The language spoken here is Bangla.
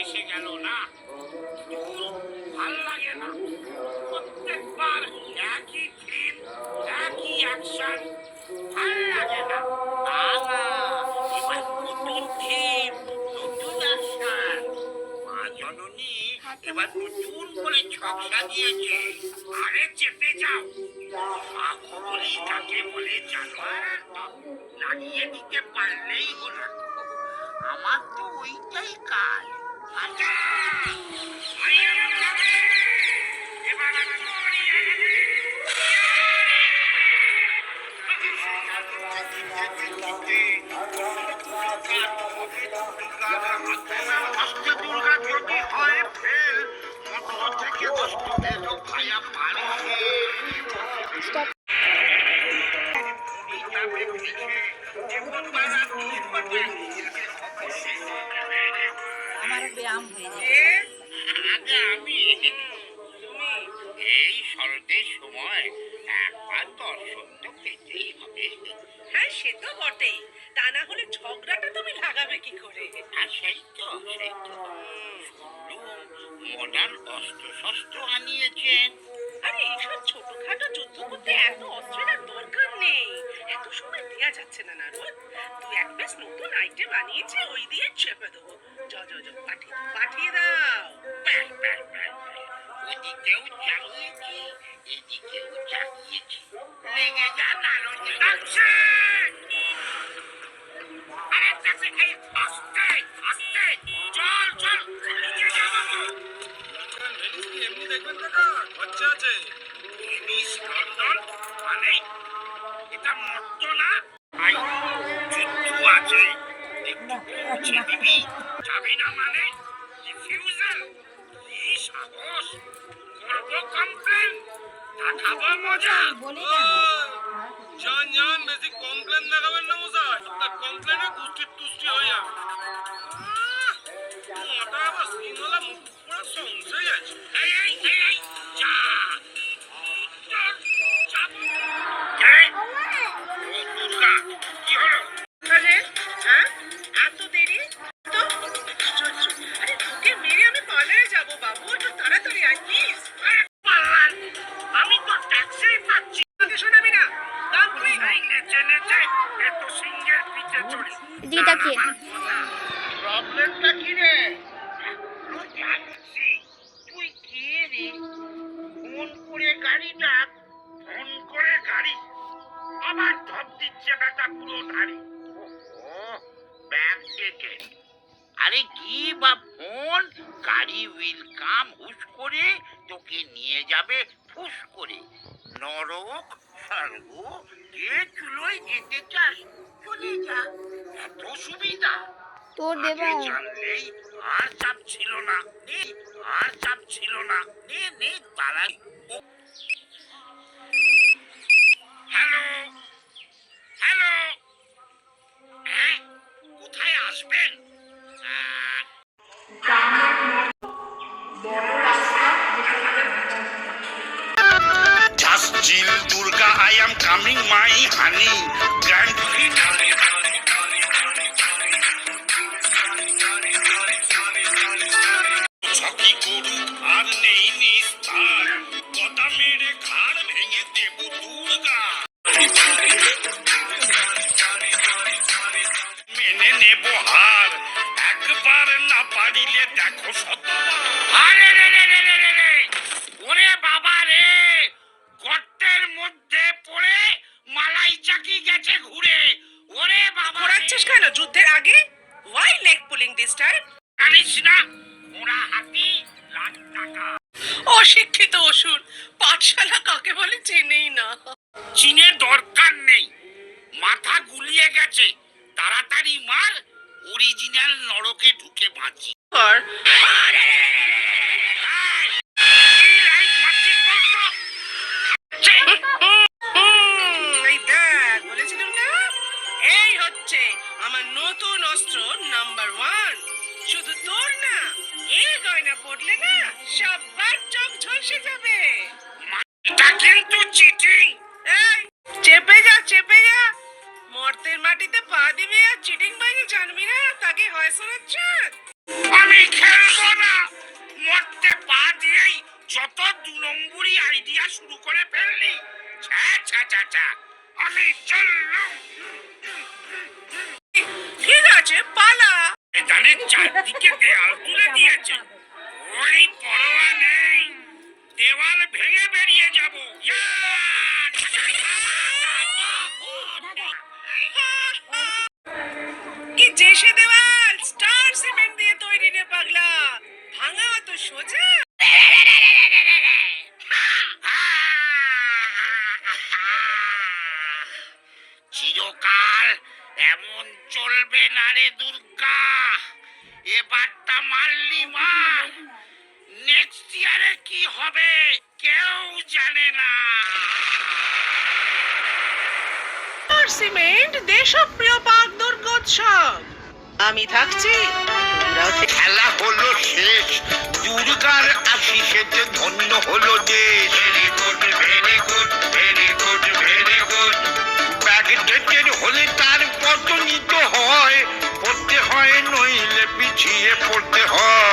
এসে গেল না, ভাল লাগে না। প্রত্যেকবার একই থিম, একই অ্যাকশন, ভাল লাগে না। এবার নতুন থিম, নতুন অ্যাকশন। মা জননী এবার নতুন করে ছক সাজিয়েছে। আরে চেপে যাও। বাহুবলী কাকে বলে জানো? লাগিয়ে দিতে পারলেই হলো। আমার তো ওইটাই কাজ। দুর্গা যদি হয় ফেল, থেকে বস্তু পেল ভাইয়া পারে। আমার ব্যায়াম হয়ে যাবে। আমি এই শরতের সময় একবার দর্শন তো পেতেই হবে। হ্যাঁ, সে তো বটেই। তা না হলে ঝগড়াটা তুমি লাগাবে কি করে? আর সেই তো মডার্ন অস্ত্র শস্ত্র আনিয়েছেন। আরে এইসব ছোটখাটো যুদ্ধ করতে এত অস্ত্রের আর দরকার নেই। এত সময় দেওয়া যাচ্ছে না নারদ। তুই এক পিস নতুন আইটেম আনিয়েছে, ওই দিয়ে চেপে দেবো। পাঠিয়ে দাও। ওদিকেও চালিয়েছি, এদিকেও চালিয়েছি। লেগে যা নারদ লাগছে। আরে আস্তে আস্তে চল চল, নিচে যাবো। এমনি দেখবেন দাদা, খরচা আছে। মানে এটা মত্ত না, যুদ্ধ আছে। একটু পৌঁছে দিবি, যাবি না মানে রিফিউজাল। কি সাহস! করবো কমপ্লেন, দেখাবো মজা। জান বেশি কমপ্লেন দেখাবেন না মশাই, আপনার কমপ্লেনে গুষ্টি তুষ্টি হয়ে যাবে। মাথা আবার সিনওয়ালা মুখ পুরো সংশয় আছে। এই যা এত দেরি তো? আরে তোকে মেরে আমি পার্লারে যাবো বাবু, একটু তাড়াতাড়ি আয় প্লিজ। আমি তো ট্যাক্সি পাচ্ছি। তোকে শোনাবি না, কাম কুইক। নেচে নেচে এত সিঙ্গের পিঠে চড়ি। প্রবলেমটা কি রে? তুই কে রে? ফোন করে গাড়ি ডাক, ফোন করে গাড়ি আবার ধপ দিচ্ছে বেটা পুরো ধারি। ব্যাগ থেকে আরে কি বা ফোন, গাড়ি উইল কাম হুশ করে, তোকে নিয়ে যাবে ফুস করে। নরক স্বর্গ, যে চুলোয় যেতে চাস চলে যা, এত সুবিধা। তোর দেবা জানলেই আর চাপ ছিল না, আর চাপ ছিল না। নে তারা। হ্যালো হ্যালো, কোথায় আসবেন? Just chill, Durga, I am coming, my honey. Grand finale. ছকি করুক আর নেই নিস্তার, কথা মেরে ঘাড় ভেঙে দেব দুর্গা। মেনে নেব হার, একবার না পারিলে দেখো শতবার। ওরে বাবা রে, গর্তের মধ্যে পড়ে মালাই চাকি গেছে ঘুরে। ওরে বাবা, ঘোরাচ্ছিস কেন যুদ্ধের আগে? Why leg pulling this time? জানিস না, ঘোড়া হাতি লাখ টাকা। অশিক্ষিত অসুর, পাঠশালা কাকে বলে চেনেই না। চীনে দরকার নেই, মাথা গুলিয়ে গেছে। তাড়াতাড়ি মার, অরিজিনাল নরকে ঢুকে বাঁচি। এই হচ্ছে আমার নতুন অস্ত্র নাম্বার 1। শুধু তোর না, এই গয়না পড়লে না সবার চোখ ঝলসে যাবে। এটা কিন্তু চিটিং। এই চেপে যা, চেপে যা। মর্তের মাটিতে পা দিবি আর চিটিং বাজি জানবি না, তাকে হয় শোনাচ্ছে। আমি খেলবো না। মরতে পা দিয়েই যত 2 নম্বরই আইডিয়া শুরু করে ফেললি। ছ্যা ছ্যা ছ্যা ছ্যা। আমি চললুম। ঠিক আছে, পালা। এখানের চারদিকে দেয়াল তুলে দিয়েছে। ওই পরোয়া নেই, দেওয়াল ভেঙে বেরিয়ে যাবো। ইয়া! কি জেসে দেওয়াল স্টার সিমেন্ট দিয়ে তৈরি রে পাগলা, ভাঙা তো সোজা। চিরকাল এমন চলবে না রে দুর্গা। এবারটা মারলি মার, নেক্সট ইয়ারে কি হবে কেউ জানে না। স্টার সিমেন্ট দেশপ্রিয় পাক দুর্গোৎসব। আমি থাকছি, তোমরাও খেলা হলো শেষ, দুর্গার আশিসেতে ধন্য হলো দেশ। Very good, very good, very good, very good. Backdated হলে তার পতনই তো হয়, পড়তে হয় নইলে পিছিয়ে পড়তে হয়।